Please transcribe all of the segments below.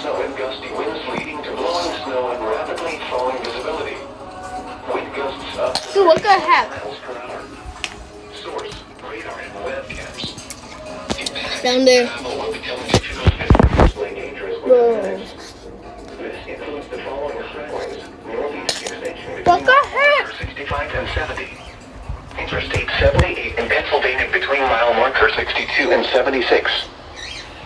snow and gusty winds leading to blowing snow and rapidly falling visibility. Wind gusts up to Dude, what the heck? miles per hour. Source, radar and webcams. Down there. Travel will become potentially dangerous with minutes. This includes the following highways. Northeast extension What between the heck? 65 and 70. Interstate 78 in Pennsylvania between mile marker 62 and 76.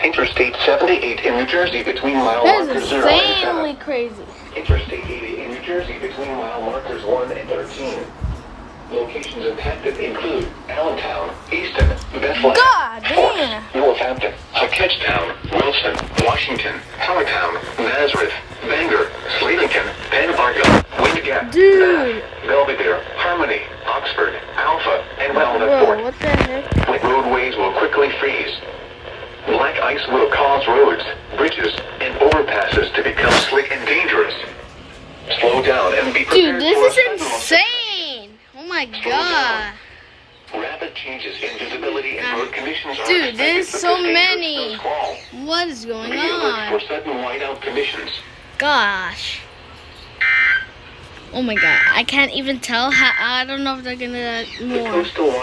Interstate 78 in New Jersey between mile That markers is 0 and 7. insanely crazy. Interstate 80 in New Jersey between mile markers 1 and 13. Locations impacted include Allentown, Easton, Bethlehem, God damn. Northampton, Ketchtown, Wilson, Washington, Towertown, Nazareth, Bangor, Slatington, Penn Argo, Wind Gap, Dude. Belvedere, Harmony, Oxford, Alpha, and Walnut Bro, Fort. what the heck? Roadways will quickly freeze. Black ice will cause roads, bridges, and overpasses to become slick and dangerous. Slow down and be prepared. Dude, this for a is sudden insane. Oh my god. Rapid changes in visibility and road conditions are Dude, expected there's to so cause dangerous many. squall. What is going Be alert on? for sudden whiteout conditions. Gosh. Oh my god. I can't even tell how. I don't know if they're gonna The more. coastal